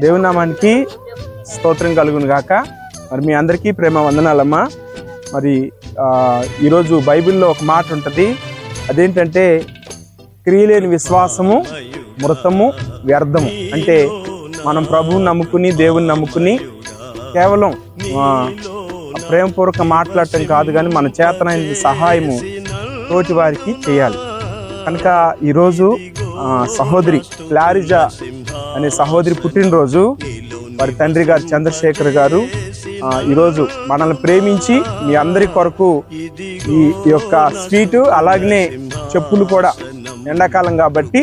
దేవుని నామానికి స్తోత్రం కలుగును గాక. మరి మీ అందరికీ ప్రేమ వందనాలమ్మా. మరి ఈరోజు బైబిల్లో ఒక మాట ఉంటుంది. అదేంటంటే క్రియలేని విశ్వాసము మృతము వ్యర్థము. అంటే మనం ప్రభువుని నమ్ముకుని దేవుని నమ్ముకుని కేవలం ప్రేమపూర్వక మాట్లాడటం కాదు, కానీ మన చేతనైన సహాయము తోటి వారికి చేయాలి. కనుక ఈరోజు సహోదరి క్లారిజా అనే సహోదరి పుట్టినరోజు. వారి తండ్రి గారు చంద్రశేఖర్ గారు ఈరోజు మనల్ని ప్రేమించి మీ అందరి కొరకు ఈ యొక్క స్వీటు అలాగనే చెప్పులు కూడా, ఎండాకాలం కాబట్టి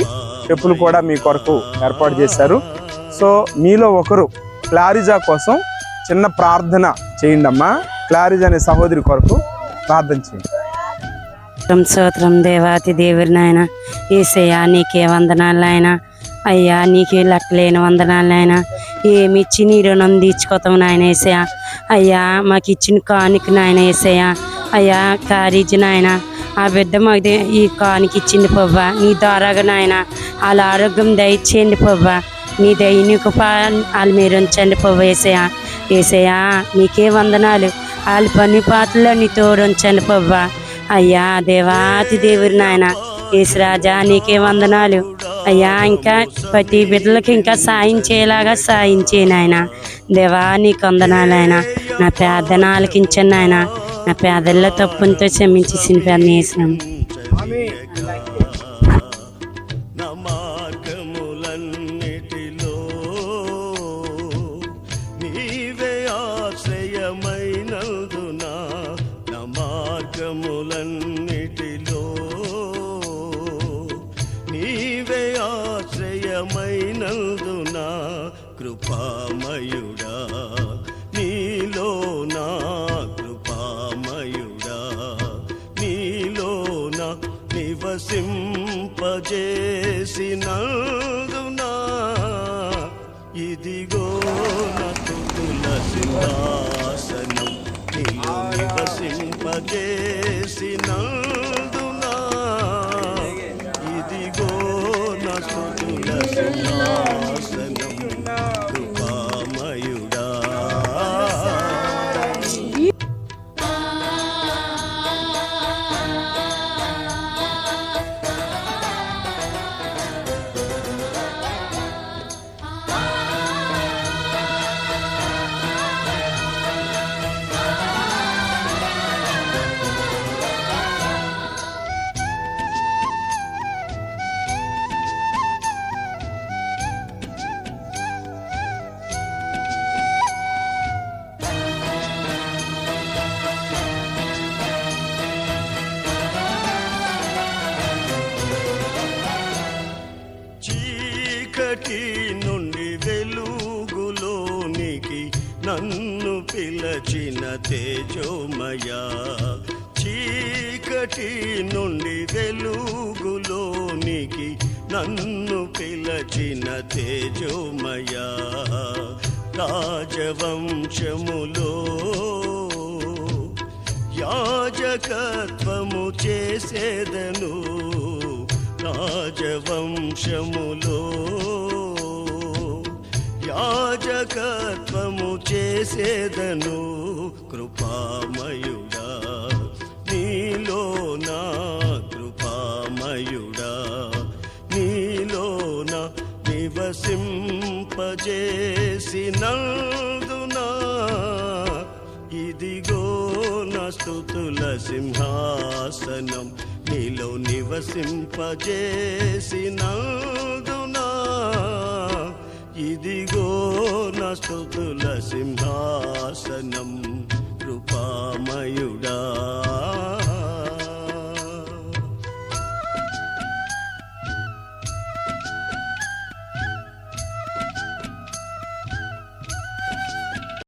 చెప్పులు కూడా మీ కొరకు ఏర్పాటు చేశారు. సో మీలో ఒకరు క్లారిజా కోసం చిన్న ప్రార్థన చేయండి అమ్మా. క్లారిజా అనే సహోదరి కొరకు ప్రార్థన చేయండి. స్తోత్రం దేవాతి దేవుడి నాయన యేసయ్యా, నీకే వందనాలు నాయన. అయ్యా నీకే లెక్కలేని వందనాలు నాయన. ఏమి ఇచ్చి నీ రుణం తీర్చుకోతాం నాయన యేసయ్యా. అయ్యా మాకు ఇచ్చిన కానుక నాయన యేసయ్యా. అయ్యా కారీజు నాయన, ఆ బిడ్డ మాకు ఈ కానుక ఇచ్చింది పవ్వా. నీ ద్వారాగా నాయన వాళ్ళ ఆరోగ్యం దయచేయండి పవ్వా. నీ దయ నీకు వాళ్ళు మీరు ఉంచండి పవ్వ యేసయ్యా. యేసయ్యా నీకే వందనాలు. వాళ్ళ పని పాత్రలో నీ తోడు ఉంచండి పవ్వా. అయ్యా దేవాతి దేవుడి నాయన యేసురాజా నీకే వందనాలు. అయ్యా ఇంకా ప్రతి బిడ్డలకి ఇంకా సాయం చేయలాగా సాయం చేయను ఆయన. దేవా నీకు వందనాలు ఆయన. నా ప్రార్థన ఆలకించండి ఆయన. నా పేదల్లో తప్పులతో క్షమించి సినిపాన్ని వేసినాం. మైనందున కృపామయుడా నీలో నా కృపామయుడా నీలో నా నివసింపజేసినందున ఇదిగో నా స్తుతుల సింహాసనం నీలో నివసింపజేసినందున ఇదిగో నా స్తుతుల సింహాసనం కృపామయుడా. చీకటి నుండి వెలుగులోనికి నన్ను పిలచిన తేజోమయా. చీకటి నుండి వెలుగులోనికి నన్ను పిలచిన తేజోమయా. రాజవంశములో యాజకత్వము చేసేదను. రాజవంశములో యాజకత్వము చేసేదను. కృపామయుడా నీలో నా కృపామయుడా నీలో నా నివసింపజేసినందున ఇదిగో నా స్తుతుల సింహాసనం నీలో నివసింపజేసినందున ఇదిగో నా స్తుతుల సింహాసనం కృపామయుడా.